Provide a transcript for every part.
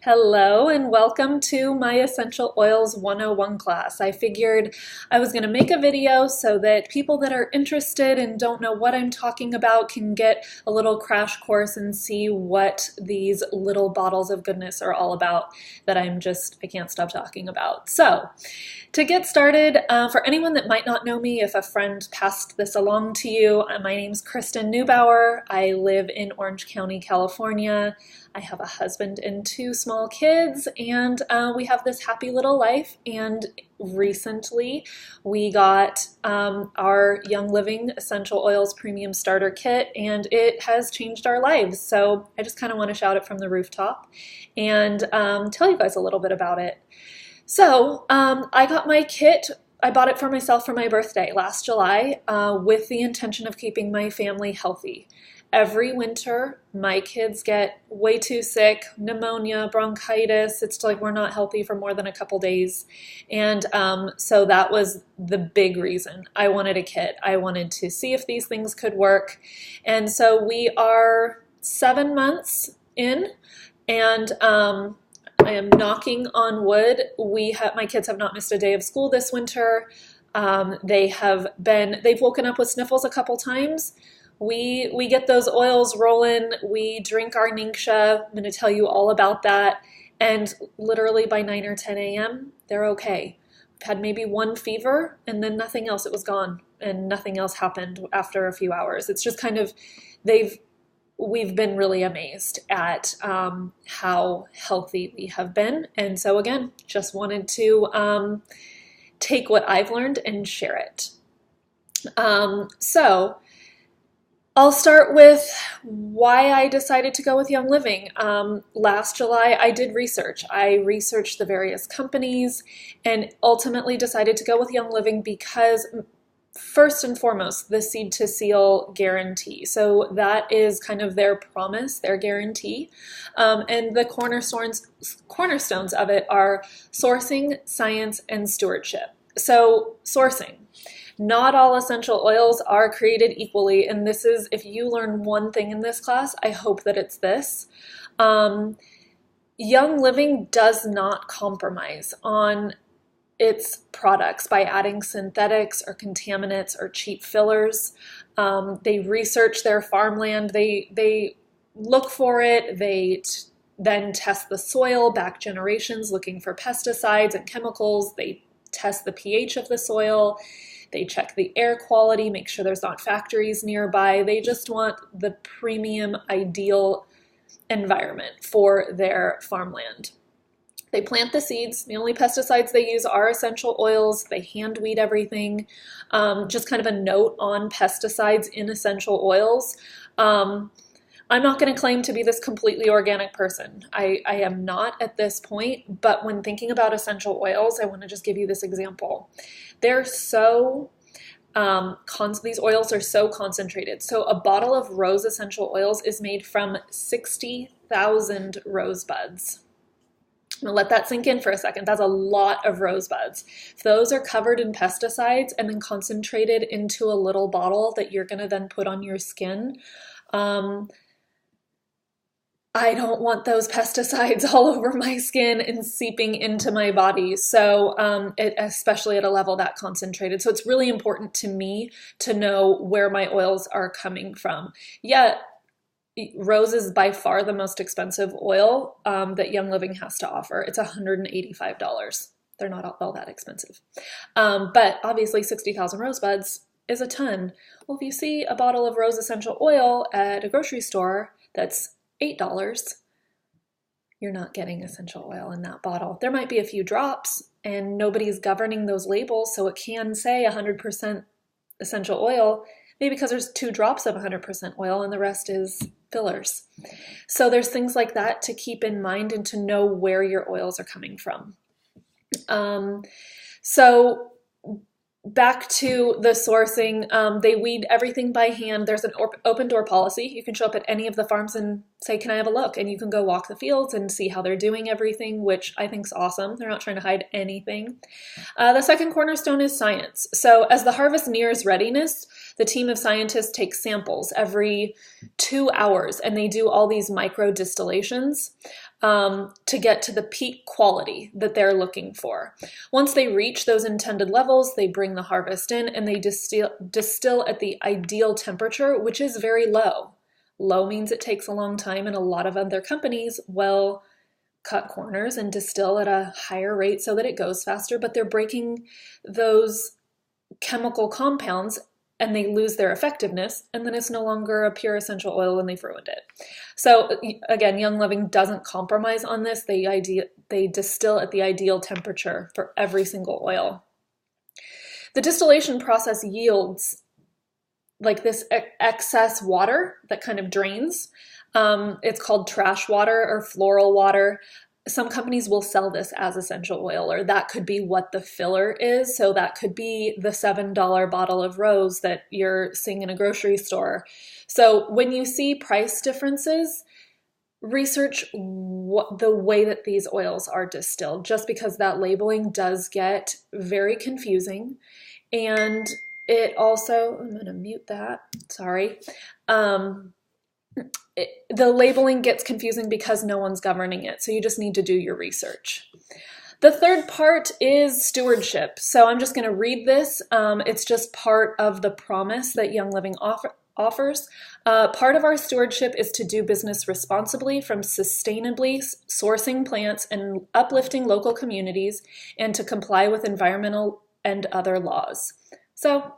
Hello and welcome to my Essential Oils 101 class. I figured I was going to make a video so that people that are interested and don't know what I'm talking about can get a little crash course and see what these little bottles of goodness are all about that I can't stop talking about. So, to get started, for anyone that might not know me, if a friend passed this along to you, my name's Kristen Neubauer. I live in Orange County, California. I have a husband and two small kids, and we have this happy little life. And recently we got our Young Living Essential Oils Premium Starter Kit, and it has changed our lives. So I just kind of want to shout it from the rooftop and tell you guys a little bit about it. So I got my kit. I bought it for myself for my birthday last July with the intention of keeping my family healthy. Every winter, my kids get way too sick, pneumonia, bronchitis. It's like we're not healthy for more than a couple days. And so that was the big reason I wanted a kit. I wanted to see if these things could work. And so we are 7 months in, and I am knocking on wood. My kids have not missed a day of school this winter. They've woken up with sniffles a couple times. We get those oils rolling. We drink our Ningxia. I'm going to tell you all about that. And literally by 9 or 10 a.m., they're okay. We've had maybe one fever and then nothing else. It was gone and nothing else happened after a few hours. It's just kind of, we've been really amazed at how healthy we have been. And so again, just wanted to take what I've learned and share it. So I'll start with why I decided to go with Young Living. Last July, I did research. I researched the various companies and ultimately decided to go with Young Living because first and foremost, the seed to seal guarantee. So that is kind of their promise, their guarantee. And the cornerstones of it are sourcing, science, and stewardship. So sourcing. Not all essential oils are created equally, and this is, if you learn one thing in this class, I hope that it's this. Young Living does not compromise on its products by adding synthetics or contaminants or cheap fillers. They research their farmland, they look for it, then test the soil back generations looking for pesticides and chemicals, they test the pH of the soil, they check the air quality, make sure there's not factories nearby. They just want the premium, ideal environment for their farmland. They plant the seeds. The only pesticides they use are essential oils. They hand weed everything. Just kind of a note on pesticides in essential oils. I'm not going to claim to be this completely organic person. I am not at this point, but when thinking about essential oils, I want to just give you this example. They're so, these oils are so concentrated. So a bottle of rose essential oils is made from 60,000 rosebuds. I'm gonna let that sink in for a second. That's a lot of rosebuds. If those are covered in pesticides and then concentrated into a little bottle that you're gonna then put on your skin, I don't want those pesticides all over my skin and seeping into my body. So especially at a level that concentrated. So it's really important to me to know where my oils are coming from. Yeah, rose is by far the most expensive oil that Young Living has to offer. It's $185. They're not all that expensive. But obviously 60,000 rosebuds is a ton. Well, if you see a bottle of rose essential oil at a grocery store that's $8, you're not getting essential oil in that bottle. There might be a few drops and nobody's governing those labels, so it can say 100% essential oil, maybe because there's 2 drops of 100% oil and the rest is fillers. So there's things like that to keep in mind and to know where your oils are coming from. So back to the sourcing, they weed everything by hand. There's an open door policy. You can show up at any of the farms in say, can I have a look? And you can go walk the fields and see how they're doing everything, which I think is awesome. They're not trying to hide anything. The second cornerstone is science. So as the harvest nears readiness, the team of scientists takes samples every 2 hours, and they do all these micro distillations to get to the peak quality that they're looking for. Once they reach those intended levels, they bring the harvest in and they distill at the ideal temperature, which is very low. Low means it takes a long time, and a lot of other companies will cut corners and distill at a higher rate so that it goes faster, but they're breaking those chemical compounds and they lose their effectiveness, and then it's no longer a pure essential oil and they've ruined it. So again, Young Living doesn't compromise on this. They distill at the ideal temperature for every single oil. The distillation process yields like this excess water that kind of drains. It's called trash water or floral water. Some companies will sell this as essential oil, or that could be what the filler is. So that could be the $7 bottle of rose that you're seeing in a grocery store. So when you see price differences, research the way that these oils are distilled, just because that labeling does get very confusing. And it also, I'm going to mute that, sorry. The labeling gets confusing because no one's governing it, so you just need to do your research. The third part is stewardship. So I'm just going to read this. It's just part of the promise that Young Living offers. Part of our stewardship is to do business responsibly, from sustainably sourcing plants and uplifting local communities, and to comply with environmental and other laws. So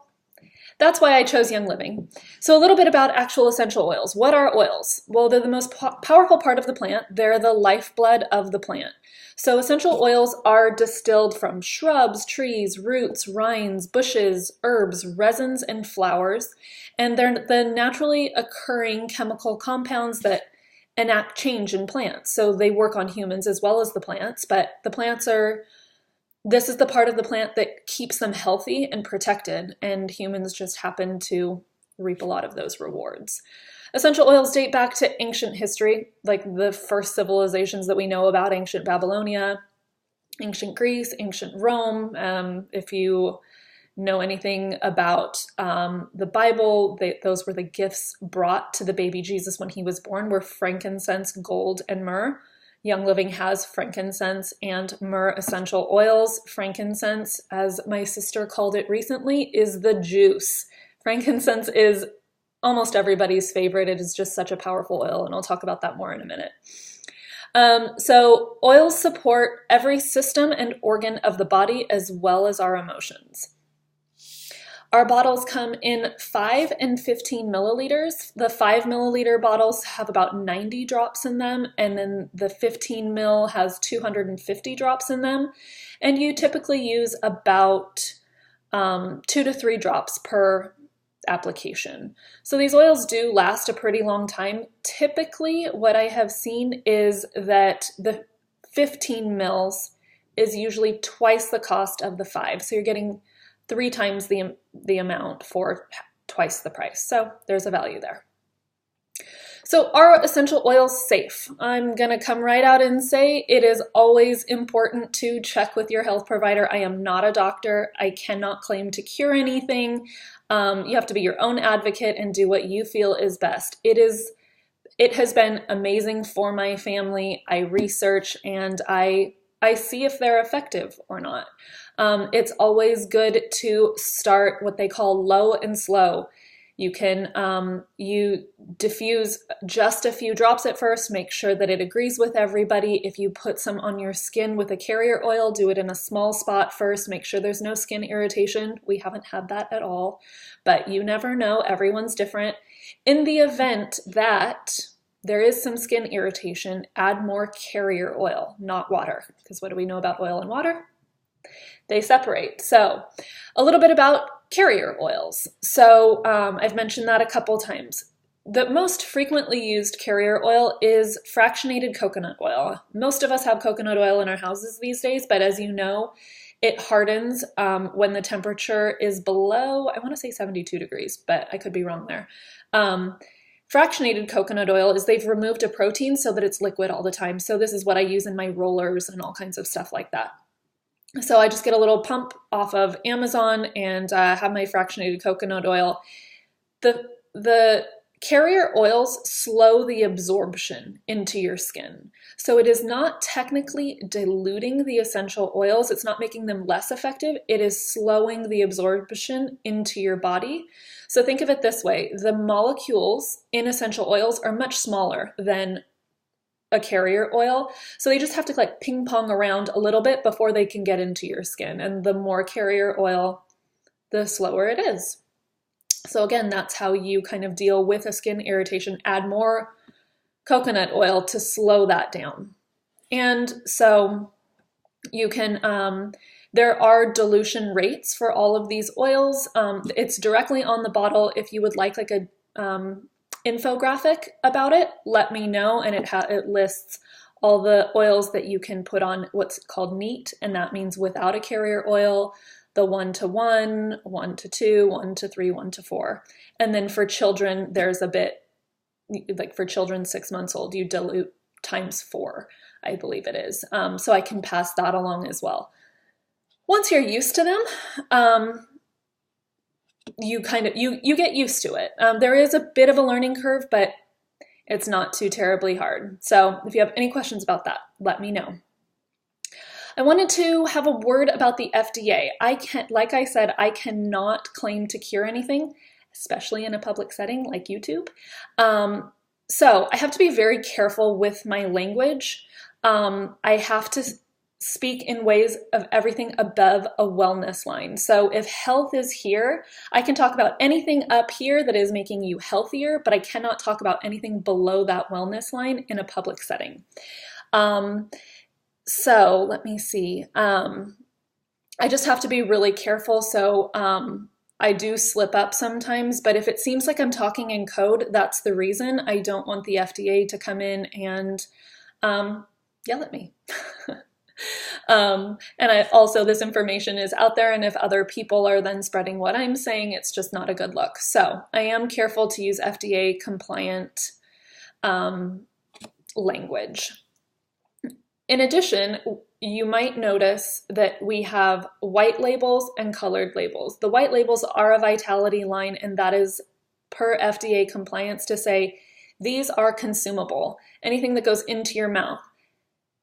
that's why I chose Young Living. So a little bit about actual essential oils. What are oils? Well, they're the most powerful part of the plant. They're the lifeblood of the plant. So essential oils are distilled from shrubs, trees, roots, rinds, bushes, herbs, resins, and flowers. And they're the naturally occurring chemical compounds that enact change in plants. So they work on humans as well as the plants, but the plants this is the part of the plant that keeps them healthy and protected, and humans just happen to reap a lot of those rewards. Essential oils date back to ancient history, like the first civilizations that we know about: ancient Babylonia, ancient Greece, ancient Rome. If you know anything about the Bible, those were the gifts brought to the baby Jesus when he was born, were frankincense, gold, and myrrh. Young Living has frankincense and myrrh essential oils. Frankincense, as my sister called it recently, is the juice. Frankincense is almost everybody's favorite. It is just such a powerful oil, and I'll talk about that more in a minute. So oils support every system and organ of the body as well as our emotions. Our bottles come in 5 and 15 milliliters. The 5 milliliter bottles have about 90 drops in them, and then the 15 mil has 250 drops in them. And you typically use about 2 to 3 drops per application. So these oils do last a pretty long time. Typically, what I have seen is that the 15 mils is usually twice the cost of the 5. So you're getting 3 times the amount for twice the price. So there's a value there. So are essential oils safe? I'm going to come right out and say it is always important to check with your health provider. I am not a doctor. I cannot claim to cure anything. You have to be your own advocate and do what you feel is best. It has been amazing for my family. I research and I see if they're effective or not. It's always good to start what they call low and slow. You can you diffuse just a few drops at first, make sure that it agrees with everybody. If you put some on your skin with a carrier oil, do it in a small spot first, make sure there's no skin irritation. We haven't had that at all, but you never know, everyone's different. In the event that there is some skin irritation, add more carrier oil, not water, because what do we know about oil and water? They separate. So a little bit about carrier oils. So I've mentioned that a couple times. The most frequently used carrier oil is fractionated coconut oil. Most of us have coconut oil in our houses these days, but as you know, it hardens when the temperature is below, I want to say 72 degrees, but I could be wrong there. Fractionated coconut oil is they've removed a protein so that it's liquid all the time. So this is what I use in my rollers and all kinds of stuff like that. So I just get a little pump off of Amazon and have my fractionated coconut oil. The carrier oils slow the absorption into your skin. So it is not technically diluting the essential oils. It's not making them less effective. It is slowing the absorption into your body. So think of it this way. The molecules in essential oils are much smaller than a carrier oil. So they just have to like ping pong around a little bit before they can get into your skin. And the more carrier oil, the slower it is. So again, that's how you kind of deal with a skin irritation. Add more coconut oil to slow that down. And so you can, there are dilution rates for all of these oils. It's directly on the bottle. If you would like a infographic about it, let me know, and it lists all the oils that you can put on what's called neat, and that means without a carrier oil, the 1-to-1, 1-to-2, 1-to-3, 1-to-4. And then for children, there's a bit, like for children 6 months old, you dilute times 4, I believe it is. So I can pass that along as well. Once you're used to them, you get used to it. There is a bit of a learning curve, but it's not too terribly hard. So if you have any questions about that, let me know. I wanted to have a word about the FDA. Like I said, I cannot claim to cure anything, especially in a public setting like YouTube. So I have to be very careful with my language. I have to speak in ways of everything above a wellness line. So if health is here, I can talk about anything up here that is making you healthier, but I cannot talk about anything below that wellness line in a public setting. So let me see. I just have to be really careful. So I do slip up sometimes, but if it seems like I'm talking in code, that's the reason. I don't want the FDA to come in and yell at me. And this information is out there, and if other people are then spreading what I'm saying, it's just not a good look. So I am careful to use FDA compliant language. In addition, you might notice that we have white labels and colored labels. The white labels are a vitality line, and that is per FDA compliance to say these are consumable. Anything that goes into your mouth.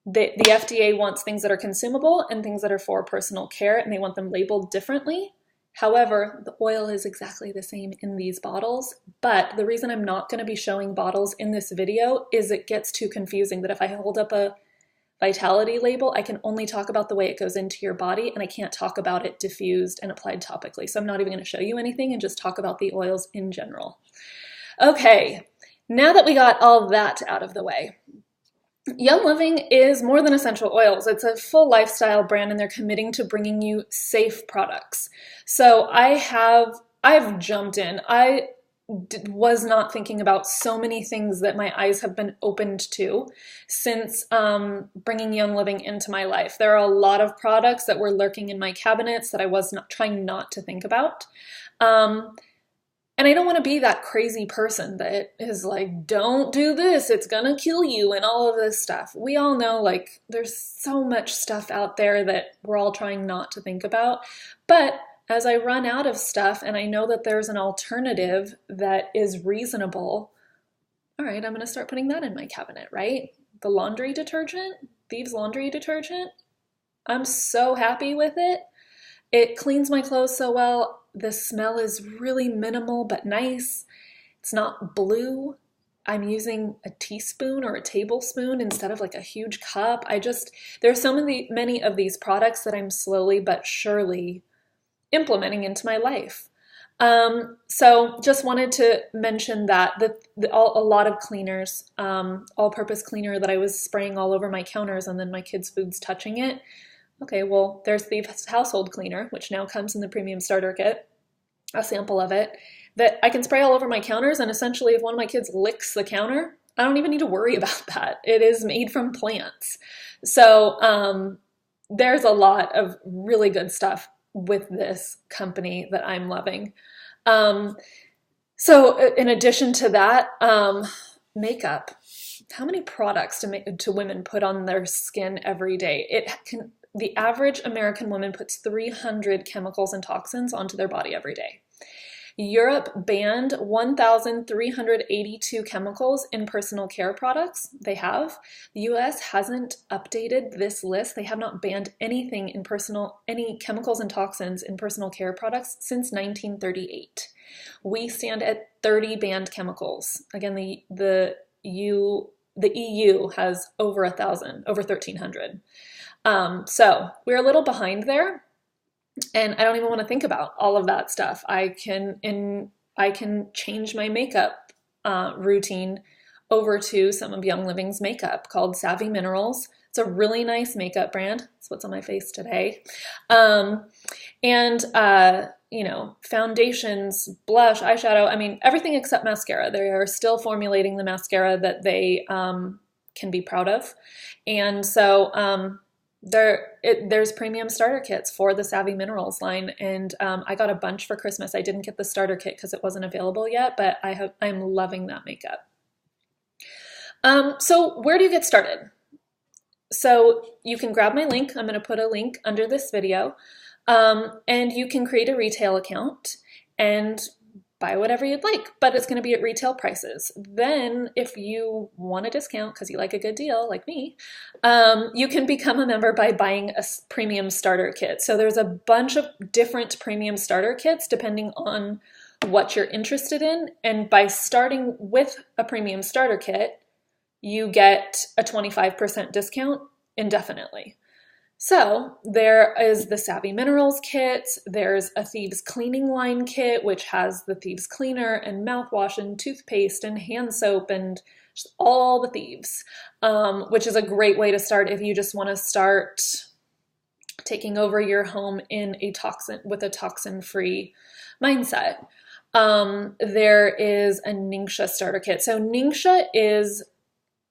The FDA wants things that are consumable and things that are for personal care, and they want them labeled differently. However, the oil is exactly the same in these bottles, but the reason I'm not going to be showing bottles in this video is it gets too confusing that if I hold up a vitality label, I can only talk about the way it goes into your body, and I can't talk about it diffused and applied topically. So I'm not even going to show you anything and just talk about the oils in general. Okay, now that we got all that out of the way, Young Living is more than essential oils. It's a full lifestyle brand, and they're committing to bringing you safe products. So I've jumped in. I was not thinking about so many things that my eyes have been opened to since bringing Young Living into my life. There are a lot of products that were lurking in my cabinets that I was trying not to think about. And I don't want to be that crazy person that is like, don't do this, it's gonna kill you, and all of this stuff. We all know, like, there's so much stuff out there that we're all trying not to think about. But as I run out of stuff and I know that there's an alternative that is reasonable, all right, I'm gonna start putting that in my cabinet, right? The laundry detergent, Thieves laundry detergent, I'm so happy with it. It cleans my clothes so well. The smell is really minimal but nice. It's not blue. I'm using a teaspoon or a tablespoon instead of like a huge cup. There's so many of these products that I'm slowly but surely implementing into my life. So just wanted to mention that a lot of cleaners, all-purpose cleaner that I was spraying all over my counters and then my kids' food's touching it. Okay, well, there's the household cleaner, which now comes in the premium starter kit, a sample of it, that I can spray all over my counters, and essentially if one of my kids licks the counter, I don't even need to worry about that. It is made from plants. So there's a lot of really good stuff with this company that I'm loving. So in addition to that, makeup. How many products do women put on their skin every day? The average American woman puts 300 chemicals and toxins onto their body every day. Europe banned 1,382 chemicals in personal care products. They have. The US hasn't updated this list. They have not banned anything in any chemicals and toxins in personal care products since 1938. We stand at 30 banned chemicals. Again, the EU has over 1,000, over 1,300. So we're a little behind there. And I don't even want to think about all of that stuff. I can change my makeup routine over to some of Young Living's makeup called Savvy Minerals. It's a really nice makeup brand. That's what's on my face today. Foundations, blush, eyeshadow, I mean, everything except mascara. They are still formulating the mascara that they can be proud of. And so there's premium starter kits for the Savvy Minerals line, and I got a bunch for Christmas. I didn't get the starter kit because it wasn't available yet, but I'm loving that makeup. So where do you get started? So you can grab my link. I'm going to put a link under this video, and you can create a retail account and buy whatever you'd like, but it's going to be at retail prices. Then if you want a discount because you like a good deal like me, you can become a member by buying a premium starter kit. So there's a bunch of different premium starter kits depending on what you're interested in. And by starting with a premium starter kit, you get a 25% discount indefinitely. So there is the Savvy Minerals kit, there's a Thieves Cleaning Line kit, which has the Thieves Cleaner and mouthwash and toothpaste and hand soap and just all the thieves, which is a great way to start if you just want to start taking over your home with a toxin-free mindset. There is a Ningxia starter kit. So Ningxia is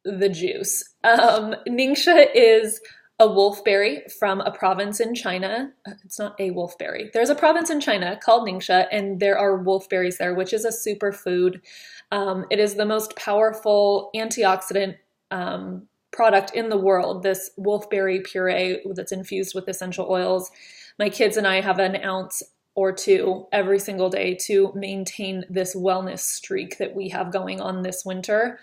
the juice. Ningxia is a wolfberry from a province in China. It's not a wolfberry. There's a province in China called Ningxia, and there are wolfberries there, which is a superfood. It is the most powerful antioxidant product in the world, this wolfberry puree that's infused with essential oils. My kids and I have an ounce or two every single day to maintain this wellness streak that we have going on this winter.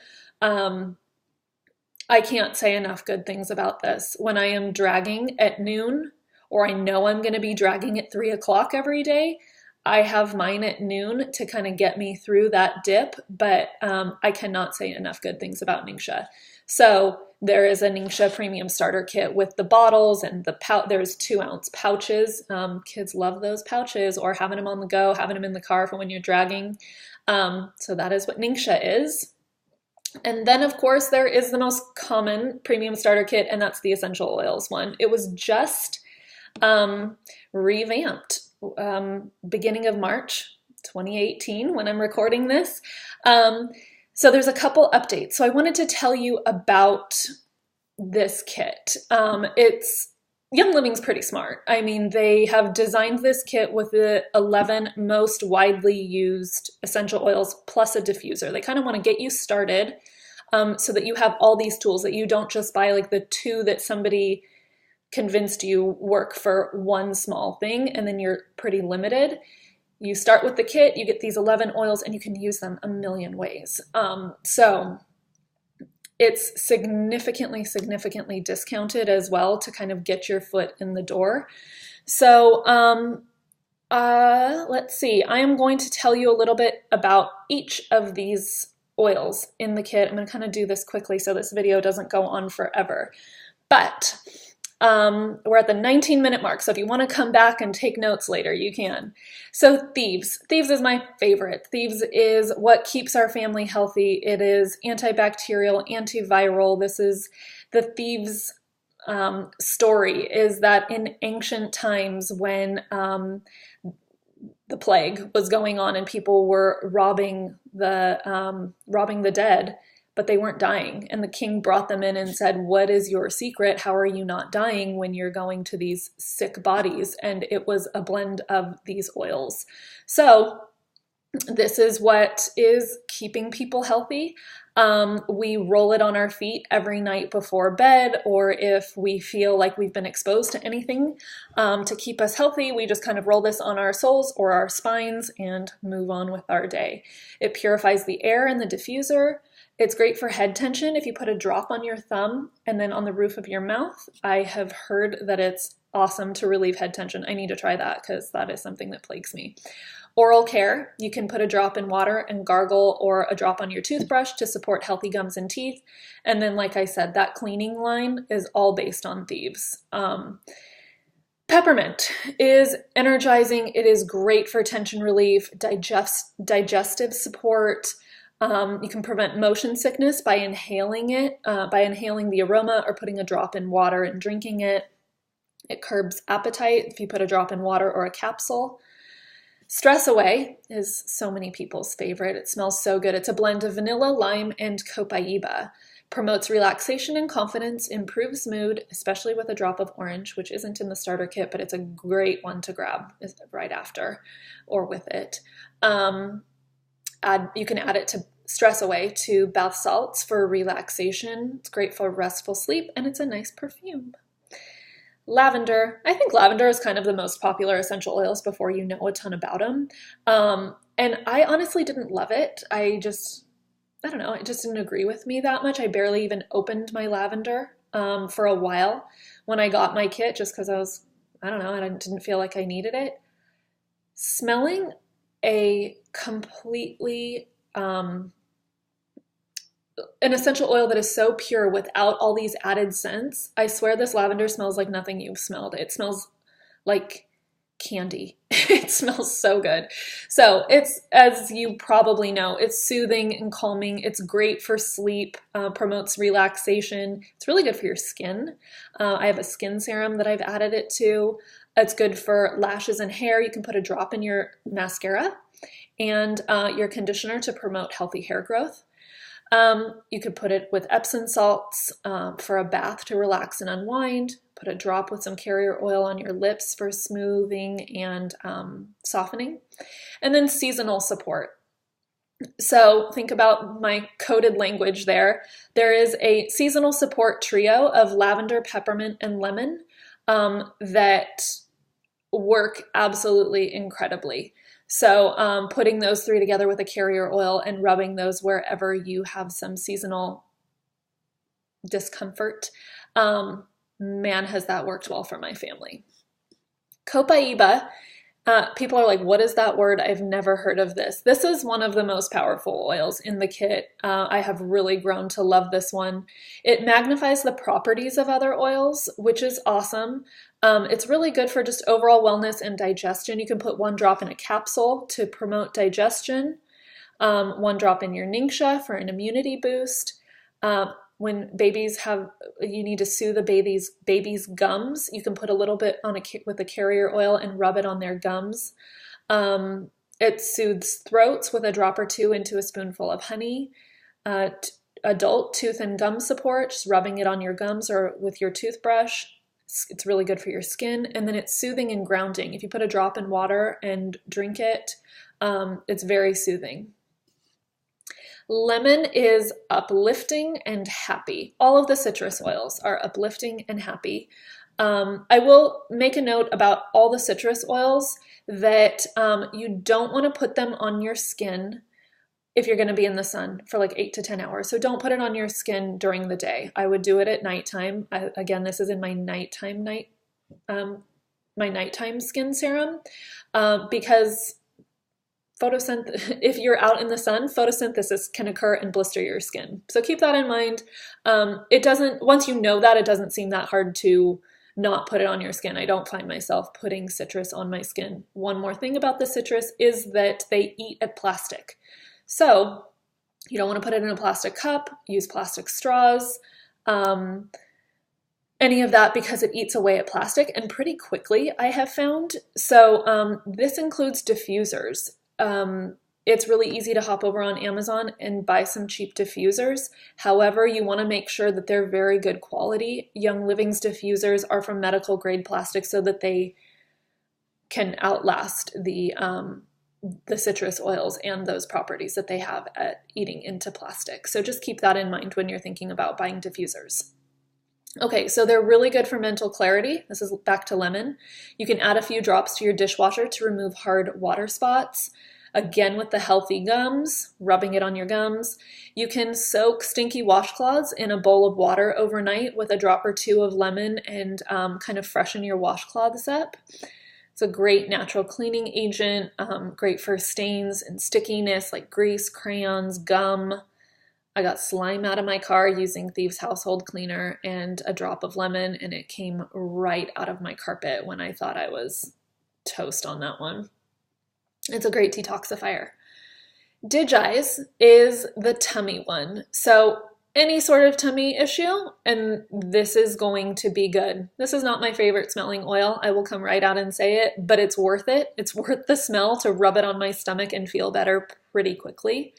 I can't say enough good things about this. When I am dragging at noon, or I know I'm going to be dragging at 3 o'clock every day, I have mine at noon to kind of get me through that dip, but I cannot say enough good things about Ningxia. So there is a Ningxia premium starter kit with the bottles and there's 2-ounce pouches. Kids love those pouches, or having them on the go, having them in the car for when you're dragging. So that is what Ningxia is. And then, of course, there is the most common premium starter kit, and that's the essential oils one. It was just revamped beginning of March 2018 when I'm recording this. So there's a couple updates. So I wanted to tell you about this kit. Young Living's pretty smart. I mean, they have designed this kit with the 11 most widely used essential oils plus a diffuser. They kind of want to get you started so that you have all these tools, that you don't just buy like the 2 that somebody convinced you work for one small thing and then you're pretty limited. You start with the kit, you get these 11 oils, and you can use them a million ways. So it's significantly discounted as well to kind of get your foot in the door. So let's see. I am going to tell you a little bit about each of these oils in the kit. I'm going to kind of do this quickly so this video doesn't go on forever. But we're at the 19-minute mark, so if you want to come back and take notes later, you can. So Thieves. Thieves is my favorite. Thieves is what keeps our family healthy. It is antibacterial, antiviral. This is the Thieves story, is that in ancient times when the plague was going on and people were robbing the dead, but they weren't dying. And the king brought them in and said, "What is your secret? How are you not dying when you're going to these sick bodies?" And it was a blend of these oils. So This is what is keeping people healthy. We roll it on our feet every night before bed, or if we feel like we've been exposed to anything to keep us healthy, we just kind of roll this on our soles or our spines and move on with our day. It purifies the air in the diffuser. It's great for head tension if you put a drop on your thumb and then on the roof of your mouth. I have heard that it's awesome to relieve head tension. I need to try that because that is something that plagues me. Oral care, you can put a drop in water and gargle, or a drop on your toothbrush to support healthy gums and teeth. And then, like I said, that cleaning line is all based on thieves. Peppermint is energizing. It is great for tension relief, digestive support. You can prevent motion sickness by inhaling it, by inhaling the aroma or putting a drop in water and drinking it. It curbs appetite if you put a drop in water or a capsule. Stress Away is so many people's favorite. It smells so good. It's a blend of vanilla, lime, and copaiba. Promotes relaxation and confidence, improves mood, especially with a drop of orange, which isn't in the starter kit, but it's a great one to grab right after or with it. You can add it to Stress Away to bath salts for relaxation. It's great for restful sleep, and it's a nice perfume. Lavender. I think lavender is kind of the most popular essential oils before you know a ton about them. And I honestly didn't love it. I don't know, it just didn't agree with me that much. I barely even opened my lavender for a while when I got my kit, just because I didn't feel like I needed it. Smelling a completely an essential oil that is so pure without all these added scents. I swear this lavender smells like nothing you've smelled. It smells like candy. It smells so good. So it's, as you probably know, it's soothing and calming. It's great for sleep, promotes relaxation. It's really good for your skin. I have a skin serum that I've added it to. It's good for lashes and hair. You can put a drop in your mascara and your conditioner to promote healthy hair growth. You could put it with Epsom salts for a bath to relax and unwind. Put a drop with some carrier oil on your lips for smoothing and softening. And then seasonal support. So think about my coded language there. There is a seasonal support trio of lavender, peppermint, and lemon that work absolutely incredibly. So putting those three together with a carrier oil and rubbing those wherever you have some seasonal discomfort, man, has that worked well for my family. Copaiba, people are like, what is that word? I've never heard of this. This is one of the most powerful oils in the kit. I have really grown to love this one. It magnifies the properties of other oils, which is awesome. It's really good for just overall wellness and digestion. You can put 1 drop in a capsule to promote digestion, 1 drop in your ningxia for an immunity boost. When babies you need to soothe the baby's gums, you can put a little bit with a carrier oil and rub it on their gums. It soothes throats with a drop or 2 into a spoonful of honey. Adult tooth and gum support, just rubbing it on your gums or with your toothbrush. It's really good for your skin. And then it's soothing and grounding. If you put a drop in water and drink it, it's very soothing. Lemon is uplifting and happy. All of the citrus oils are uplifting and happy. I will make a note about all the citrus oils that you don't want to put them on your skin if you're going to be in the sun for like 8 to 10 hours. So don't put it on your skin during the day. I would do it at nighttime. Again, this is in my nighttime skin serum because if you're out in the sun, photosynthesis can occur and blister your skin. So keep that in mind. Once you know that, it doesn't seem that hard to not put it on your skin. I don't find myself putting citrus on my skin. One more thing about the citrus is that they eat at plastic. So you don't want to put it in a plastic cup, use plastic straws, any of that, because it eats away at plastic and pretty quickly, I have found. So this includes diffusers. It's really easy to hop over on Amazon and buy some cheap diffusers. However, you want to make sure that they're very good quality. Young Living's diffusers are from medical grade plastic so that they can outlast the the citrus oils and those properties that they have at eating into plastic. So just keep that in mind when you're thinking about buying diffusers. Okay, so they're really good for mental clarity. This is back to lemon. You can add a few drops to your dishwasher to remove hard water spots. Again, with the healthy gums, rubbing it on your gums. You can soak stinky washcloths in a bowl of water overnight with a drop or two of lemon and kind of freshen your washcloths up. It's a great natural cleaning agent, great for stains and stickiness like grease, crayons, gum. I got slime out of my car using Thieves Household Cleaner and a drop of lemon, and it came right out of my carpet when I thought I was toast on that one. It's a great detoxifier. Digize is the tummy one. So any sort of tummy issue, and this is going to be good. This is not my favorite smelling oil. I will come right out and say it, but it's worth it. It's worth the smell to rub it on my stomach and feel better pretty quickly.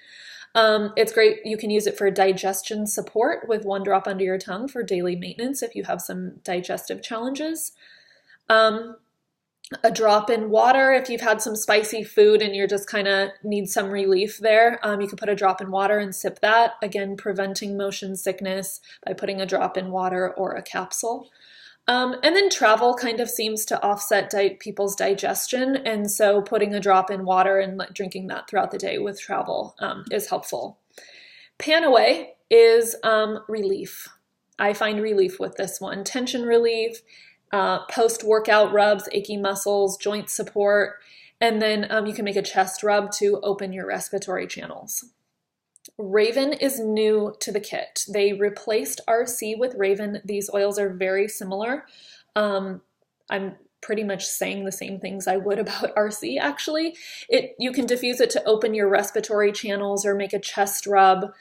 It's great. You can use it for digestion support with 1 drop under your tongue for daily maintenance if you have some digestive challenges. A drop in water if you've had some spicy food and you're just kind of need some relief there. You can put a drop in water and sip that. Again, preventing motion sickness by putting a drop in water or a capsule. And then travel kind of seems to offset people's digestion, and so putting a drop in water and drinking that throughout the day with travel is helpful. Panaway is relief. I find relief with this one. Tension relief, post-workout rubs, achy muscles, joint support, and then you can make a chest rub to open your respiratory channels. Raven is new to the kit. They replaced RC with Raven. These oils are very similar. I'm pretty much saying the same things I would about RC actually. You can diffuse it to open your respiratory channels or make a chest rub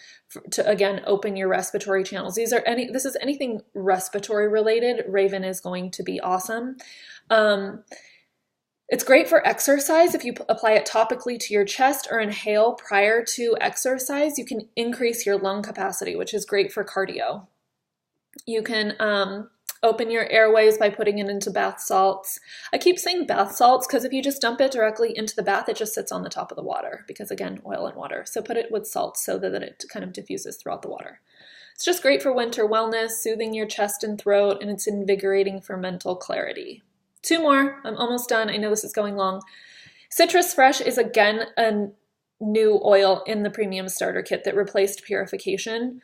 to again open your respiratory channels. This is anything respiratory related. Raven is going to be awesome. It's great for exercise. If you apply it topically to your chest or inhale prior to exercise, you can increase your lung capacity, which is great for cardio. You can open your airways by putting it into bath salts. I keep saying bath salts because if you just dump it directly into the bath, it just sits on the top of the water because, again, oil and water. So put it with salt so that it kind of diffuses throughout the water. It's just great for winter wellness, soothing your chest and throat, and it's invigorating for mental clarity. 2 more. I'm almost done. I know this is going long. Citrus Fresh is again a new oil in the premium starter kit that replaced purification.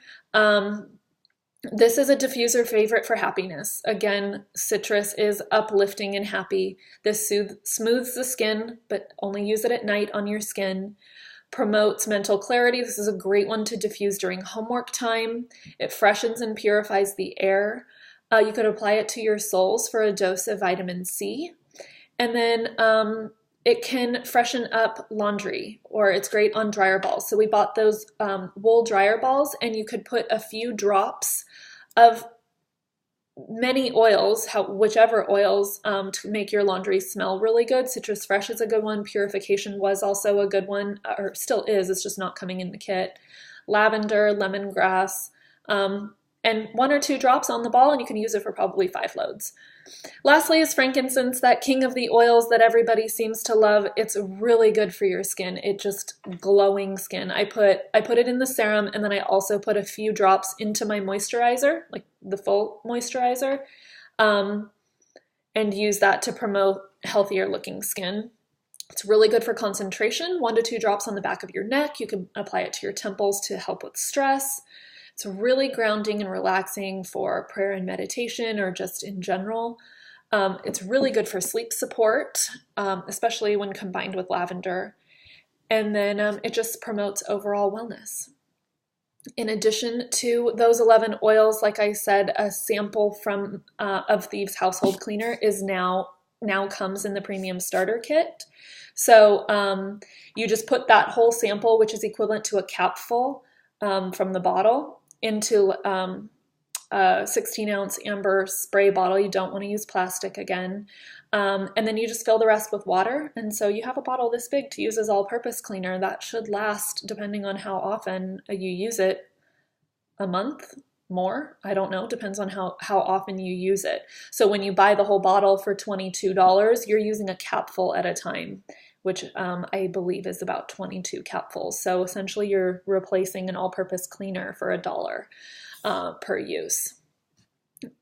This is a diffuser favorite for happiness. Again, citrus is uplifting and happy. This smooths the skin, but only use it at night on your skin. Promotes mental clarity. This is a great one to diffuse during homework time. It freshens and purifies the air. You could apply it to your soles for a dose of vitamin C. And then it can freshen up laundry, or it's great on dryer balls. So we bought those wool dryer balls, and you could put a few drops of many oils, whichever oils, to make your laundry smell really good. Citrus Fresh is a good one. Purification was also a good one, or still is. It's just not coming in the kit. Lavender, lemongrass, and 1 or 2 drops on the ball, and you can use it for probably 5 loads. Lastly is frankincense, that king of the oils that everybody seems to love. It's really good for your skin. It just glowing skin. I put it in the serum, and then I also put a few drops into my moisturizer, like the full moisturizer, and use that to promote healthier looking skin. It's really good for concentration. 1 to 2 drops on the back of your neck. You can apply it to your temples to help with stress. It's really grounding and relaxing for prayer and meditation, or just in general. It's really good for sleep support, especially when combined with lavender. And then it just promotes overall wellness. In addition to those 11 oils, like I said, a sample of Thieves Household Cleaner is now comes in the premium starter kit. So you just put that whole sample, which is equivalent to a capful from the bottle, into a 16-ounce amber spray bottle. You don't want to use plastic again. And then you just fill the rest with water. And so you have a bottle this big to use as all-purpose cleaner. That should last, depending on how often you use it, a month, more. I don't know. Depends on how often you use it. So when you buy the whole bottle for $22, you're using a capful at a time, which I believe is about 22 capfuls. So essentially you're replacing an all-purpose cleaner for $1 per use.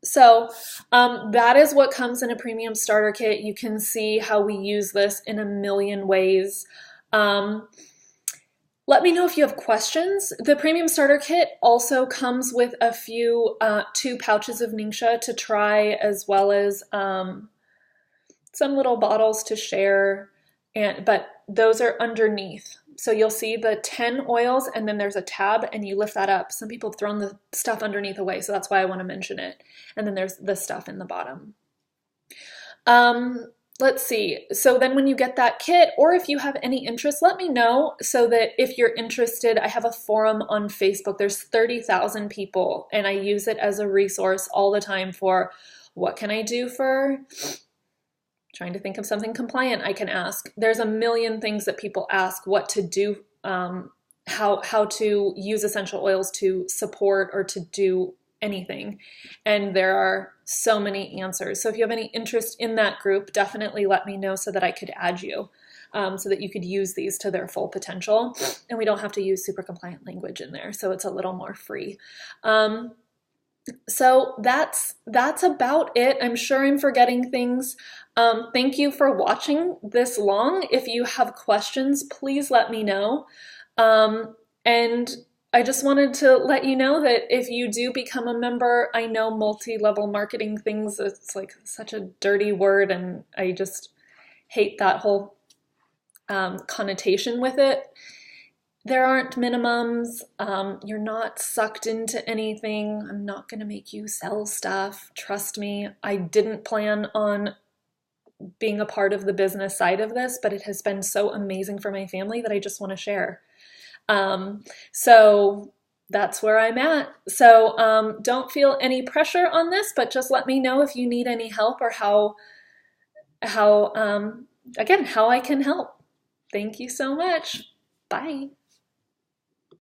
So that is what comes in a premium starter kit. You can see how we use this in a million ways. Let me know if you have questions. The premium starter kit also comes with a few 2 pouches of Ningxia to try, as well as some little bottles to share, but those are underneath. So you'll see the 10 oils and then there's a tab and you lift that up. Some people have thrown the stuff underneath away, so that's why I want to mention it. And then there's the stuff in the bottom. Let's see. So then when you get that kit, or if you have any interest, let me know so that if you're interested, I have a forum on Facebook. There's 30,000 people and I use it as a resource all the time for what can I do for trying to think of something compliant I can ask. There's a million things that people ask what to do, how to use essential oils to support or to do anything. And there are so many answers. So if you have any interest in that group, definitely let me know so that I could add you, so that you could use these to their full potential. And we don't have to use super compliant language in there, so it's a little more free. So that's about it. I'm sure I'm forgetting things. Thank you for watching this long. If you have questions, please let me know. And I just wanted to let you know that if you do become a member, I know multi-level marketing things, it's like such a dirty word, and I just hate that whole connotation with it. There aren't minimums. You're not sucked into anything. I'm not going to make you sell stuff. Trust me, I didn't plan on being a part of the business side of this, but it has been so amazing for my family that I just want to share. So that's where I'm at. So don't feel any pressure on this, but just let me know if you need any help or how I can help. Thank you so much. Bye.